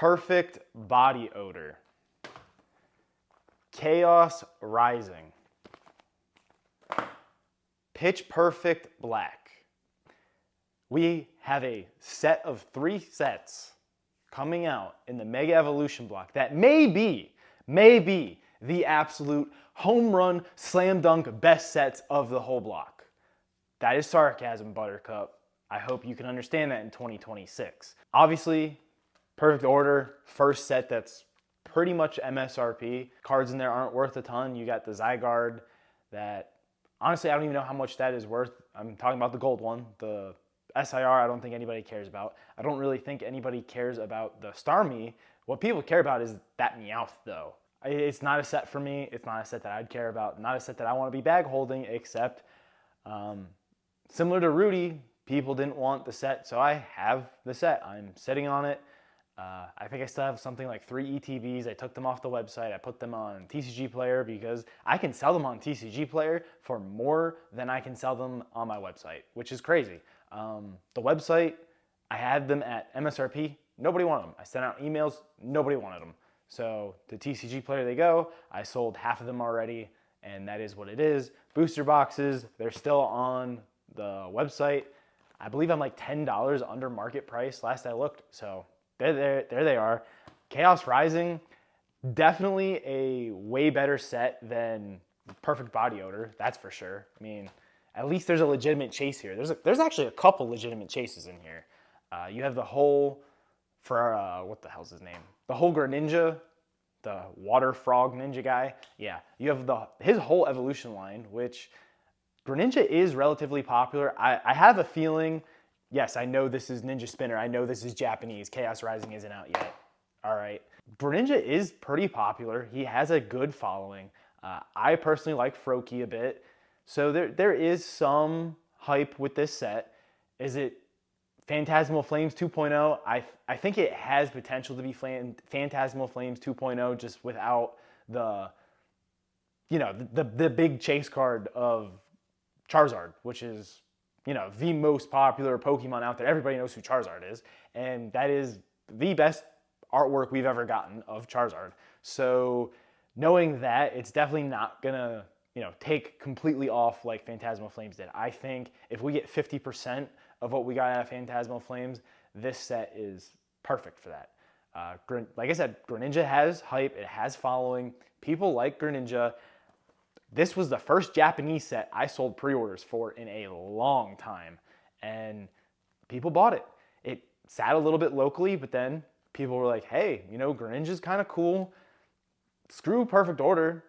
perfect body odor. Chaos Rising. Pitch Perfect Black. We have a set of 3 sets coming out in the Mega Evolution block that may be the absolute home run, slam dunk best sets of the whole block. That is sarcasm, Buttercup. I hope you can understand that in 2026. Obviously, Perfect Order, first set that's pretty much MSRP. Cards in there aren't worth a ton. You got the Zygarde that, honestly, I don't even know how much that is worth. I'm talking about the gold one. The SIR, I don't think anybody cares about. I don't really think anybody cares about the Starmie. What people care about is that Meowth, though. It's not a set for me. It's not a set that I'd care about. Not a set that I want to be bag holding, except similar to Rudy, people didn't want the set, so I have the set. I'm sitting on it. I think I still have something like 3 ETBs. I took them off the website. I put them on TCG Player because I can sell them on TCG Player for more than I can sell them on my website, which is crazy. The website, I had them at MSRP. Nobody wanted them. I sent out emails. Nobody wanted them. So to TCG Player they go. I sold half of them already, and that is what it is. Booster boxes, they're still on the website. I believe I'm like $10 under market price last I looked. So there they are. Chaos Rising, definitely a way better set than Perfect Body Odor. That's for sure. I mean, at least there's a legitimate chase here. There's actually a couple legitimate chases in here. You have the whole, what the hell's his name? The whole Greninja, the water frog ninja guy. Yeah, you have his whole evolution line, which Greninja is relatively popular. I have a feeling, yes, I know this is Ninja Spinner. I know this is Japanese. Chaos Rising isn't out yet. All right. Greninja is pretty popular. He has a good following. I personally like Froakie a bit. So there is some hype with this set. Is it Phantasmal Flames 2.0? I think it has potential to be Phantasmal Flames 2.0 just without the big chase card of Charizard, which is, the most popular Pokemon out there. Everybody knows who Charizard is, and that is the best artwork we've ever gotten of Charizard. So knowing that, it's definitely not gonna, take completely off like Phantasmal Flames did. I think if we get 50% of what we got out of Phantasmal Flames, this set is perfect for that. Like I said, Greninja has hype. It has following. People like Greninja. This was the first Japanese set I sold pre-orders for in a long time, and people bought it. It sat a little bit locally, but then people were like, hey, Greninja's kind of cool. Screw Perfect Order.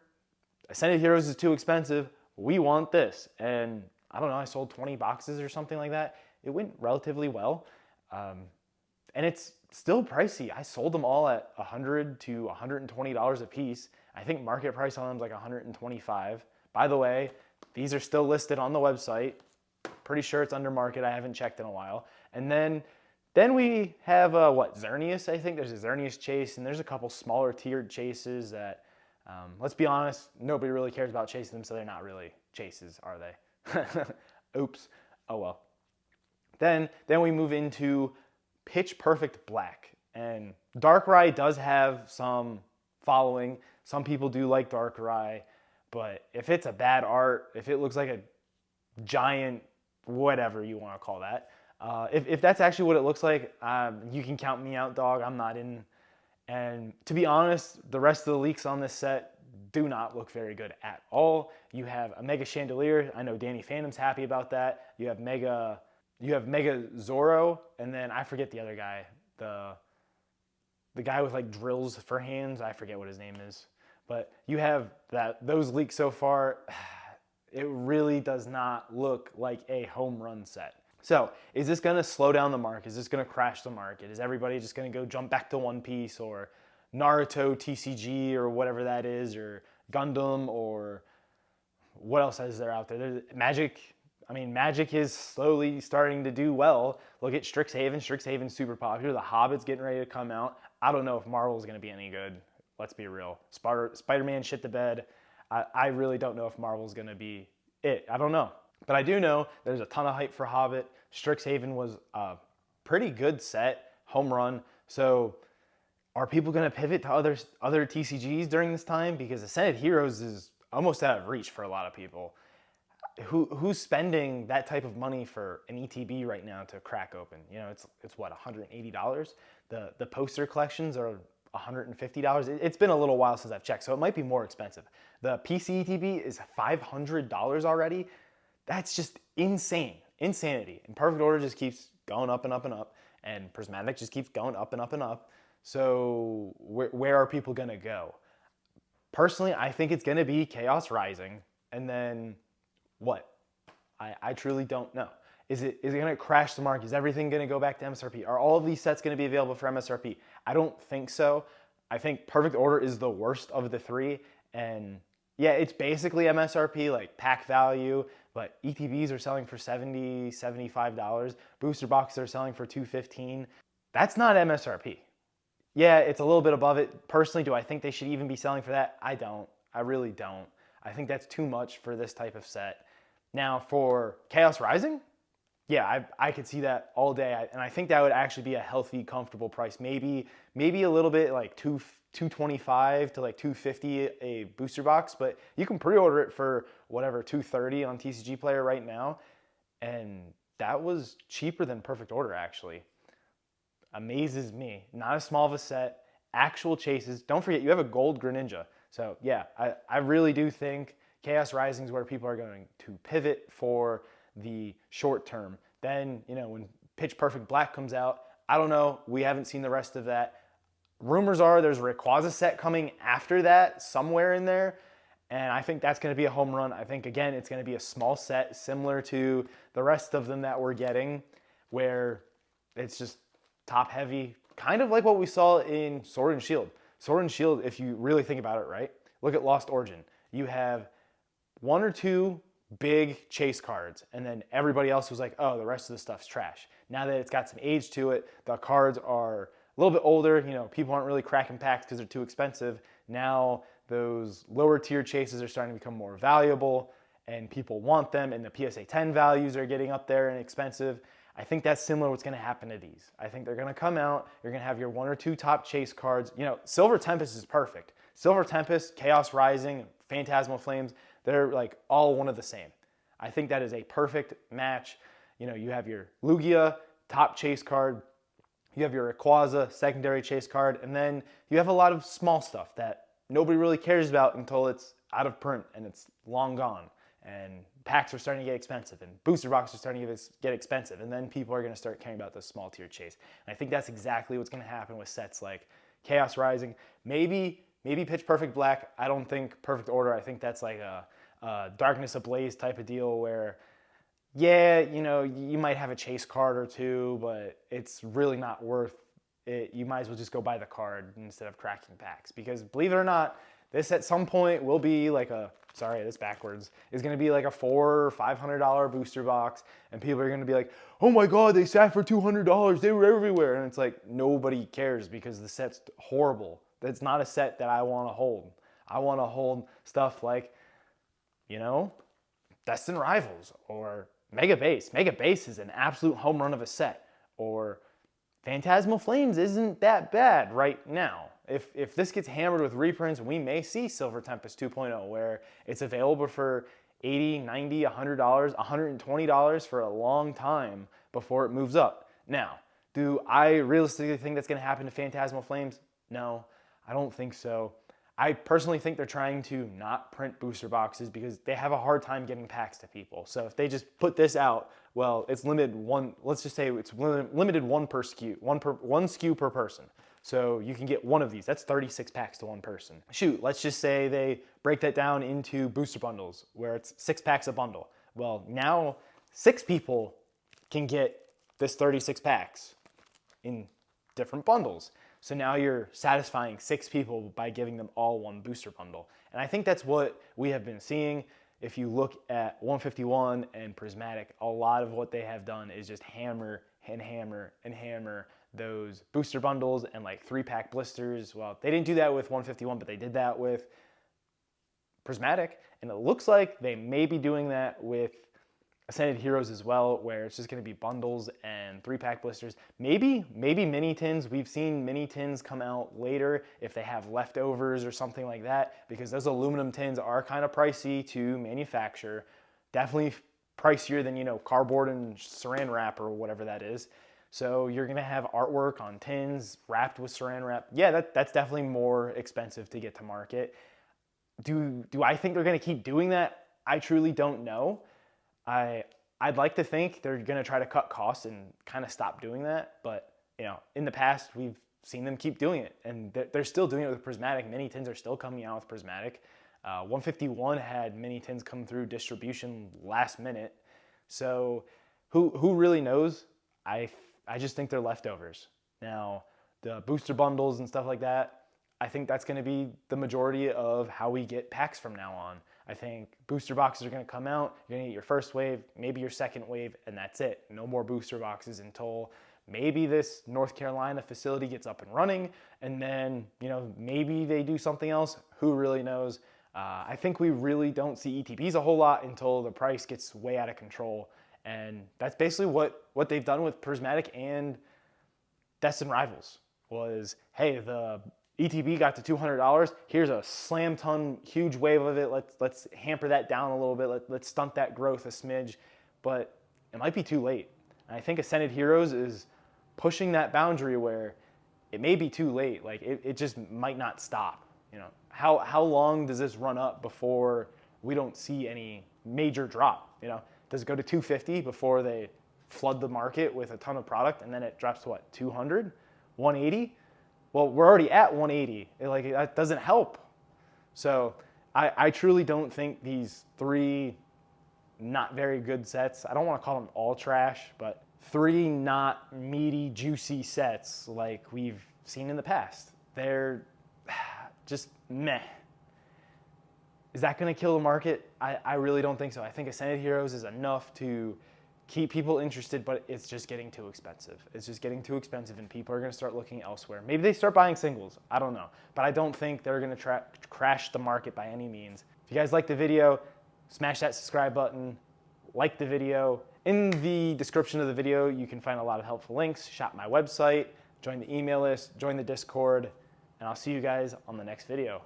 Ascended Heroes is too expensive. We want this. And I don't know, I sold 20 boxes or something like that. It went relatively well. And it's still pricey. I sold them all at $100 to $120 a piece. I think market price on them is like $125. By the way, these are still listed on the website. Pretty sure it's under market. I haven't checked in a while. And then we have Xerneas. I think there's a Xerneas chase, and there's a couple smaller tiered chases that, let's be honest, nobody really cares about chasing them, so they're not really chases, are they? Oops. Oh well. Then we move into Pitch Perfect Black. And Darkrai does have some following. Some people do like Darkrai, but if it's a bad art, if it looks like a giant, whatever you want to call that, if that's actually what it looks like, you can count me out, dog. I'm not in. And to be honest, the rest of the leaks on this set do not look very good at all. You have a Mega Chandelier. I know Danny Phantom's happy about that. You have Mega Zoro, and then I forget the other guy, the guy with like drills for hands. I forget what his name is. But you have those leaks so far. It really does not look like a home run set. So is this going to slow down the market? Is this going to crash the market? Is everybody just going to go jump back to One Piece or Naruto TCG or whatever that is, or Gundam, or what else is there out there? There's Magic. I mean, Magic is slowly starting to do well. Look at Strixhaven. Strixhaven's super popular. The Hobbit's getting ready to come out. I don't know if Marvel's going to be any good. Let's be real. Spider-Man shit the bed. I really don't know if Marvel's going to be it. I don't know. But I do know there's a ton of hype for Hobbit. Strixhaven was a pretty good set, home run. So Are people going to pivot to other TCGs during this time? Because Ascended Heroes is almost out of reach for a lot of people. Who's spending that type of money for an ETB right now to crack open? You know, it's what, $180. The poster collections are $150. It's been a little while since I've checked, so it might be more expensive. The PC ETB is $500 already. That's just insane, insanity. And Perfect Order just keeps going up and up and up, and Prismatic just keeps going up and up and up. So where are people gonna go? Personally, I think it's gonna be Chaos Rising, and then what? I truly don't know. Is it gonna crash the market? Is everything gonna go back to MSRP? Are all of these sets gonna be available for MSRP? I don't think so. I think Perfect Order is the worst of the three, and yeah, it's basically MSRP, like pack value, but ETBs are selling for $70, $75. Booster boxes are selling for $215. That's not MSRP. Yeah, it's a little bit above it. Personally, do I think they should even be selling for that? I don't. I really don't. I think that's too much for this type of set. Now, for Chaos Rising, yeah, I could see that all day, and I think that would actually be a healthy, comfortable price. Maybe a little bit like $225 to like $250 a booster box, but you can pre-order it for whatever, $230 on TCG Player right now, and that was cheaper than Perfect Order actually. Amazes me. Not as small of a set, actual chases. Don't forget, you have a gold Greninja. So yeah, I really do think Chaos Rising is where people are going to pivot for the short term. Then, you know, when Pitch Perfect Black comes out, I don't know. We haven't seen the rest of that. Rumors are there's a Rayquaza set coming after that, somewhere in there. And I think that's going to be a home run. I think, again, it's going to be a small set similar to the rest of them that we're getting, where it's just top heavy, kind of like what we saw in Sword and Shield. Sword and Shield, if you really think about it, right? Look at Lost Origin. You have one or two big chase cards, and then everybody else was like, oh, the rest of the stuff's trash. Now that it's got some age to it, the cards are a little bit older, you know, people aren't really cracking packs because they're too expensive. Now those lower tier chases are starting to become more valuable, and people want them, and the PSA 10 values are getting up there and expensive. I think that's similar to what's going to happen to these. I think they're going to come out, you're going to have your one or two top chase cards. You know, Silver Tempest is perfect. Silver Tempest, Chaos Rising, Phantasmal Flames, they're like all one of the same. I think that is a perfect match. You know, you have your Lugia, top chase card, you have your Rayquaza, secondary chase card, and then you have a lot of small stuff that nobody really cares about until it's out of print and it's long gone. And packs are starting to get expensive, and booster boxes are starting to get expensive, and then people are going to start caring about the small tier chase. And I think that's exactly what's going to happen with sets like Chaos Rising. Maybe Pitch Perfect Black. I don't think Perfect Order. I think that's like a Darkness Ablaze type of deal where, yeah, you know, you might have a chase card or two, but it's really not worth it. You might as well just go buy the card instead of cracking packs, because believe it or not, this at some point will be like this backwards, is going to be like a $400 or $500 booster box, and people are going to be like, oh my god, they sat for $200, they were everywhere, and it's like, nobody cares because the set's horrible. That's not a set that I want to hold. I want to hold stuff like, you know, Destined Rivals or Mega Base. Mega Base is an absolute home run of a set, or Phantasmal Flames isn't that bad right now. If this gets hammered with reprints, we may see Silver Tempest 2.0, where it's available for $80, $90, $100, $120 for a long time before it moves up. Now, do I realistically think that's going to happen to Phantasmal Flames? No, I don't think so. I personally think they're trying to not print booster boxes because they have a hard time getting packs to people. So if they just put this out, well, it's limited one. Let's just say it's limited one per SKU, one SKU per person. So you can get one of these. That's 36 packs to one person. Shoot, let's just say they break that down into booster bundles where it's 6 packs a bundle. Well, now 6 people can get this 36 packs in different bundles. So now you're satisfying 6 people by giving them all one booster bundle. And I think that's what we have been seeing. If you look at 151 and Prismatic, a lot of what they have done is just hammer and hammer and hammer those booster bundles and like 3-pack blisters. Well, they didn't do that with 151, but they did that with Prismatic, and it looks like they may be doing that with Ascended Heroes as well, where it's just going to be bundles and 3-pack blisters. Maybe mini tins. We've seen mini tins come out later if they have leftovers or something like that, because those aluminum tins are kind of pricey to manufacture. Definitely pricier than, you know, cardboard and saran wrap or whatever that is. So you're going to have artwork on tins wrapped with saran wrap. Yeah, that's definitely more expensive to get to market. Do I think they're going to keep doing that? I truly don't know. I'd like to think they're going to try to cut costs and kind of stop doing that. But, you know, in the past, we've seen them keep doing it. And they're still doing it with prismatic. Mini tins are still coming out with prismatic. 151 had mini tins come through distribution last minute. So who really knows? I just think they're leftovers. Now, the booster bundles and stuff like that, I think that's going to be the majority of how we get packs from now on. I think booster boxes are going to come out. You're going to get your first wave, maybe your second wave, and that's it. No more booster boxes until maybe this North Carolina facility gets up and running, and then, you know, maybe they do something else. Who really knows? I think we really don't see ETBs a whole lot until the price gets way out of control. And that's basically what they've done with Prismatic and Destined Rivals was, hey, the ETB got to $200. Here's a slam ton, huge wave of it. Let's hamper that down a little bit. Let's stunt that growth a smidge. But it might be too late. And I think Ascended Heroes is pushing that boundary where it may be too late. Like it just might not stop. You know, how long does this run up before we don't see any major drop? You know, does it go to 250 before they flood the market with a ton of product, and then it drops to what, 200, 180? Well, we're already at 180. That doesn't help. So I truly don't think these 3 not very good sets, I don't want to call them all trash, but 3 not meaty, juicy sets like we've seen in the past. They're just meh. Is that going to kill the market? I really don't think so. I think Ascended Heroes is enough to keep people interested, but it's just getting too expensive. It's just getting too expensive, and people are going to start looking elsewhere. Maybe they start buying singles. I don't know. But I don't think they're going to crash the market by any means. If you guys like the video, smash that subscribe button, like the video. In the description of the video, you can find a lot of helpful links. Shop my website, join the email list, join the Discord, and I'll see you guys on the next video.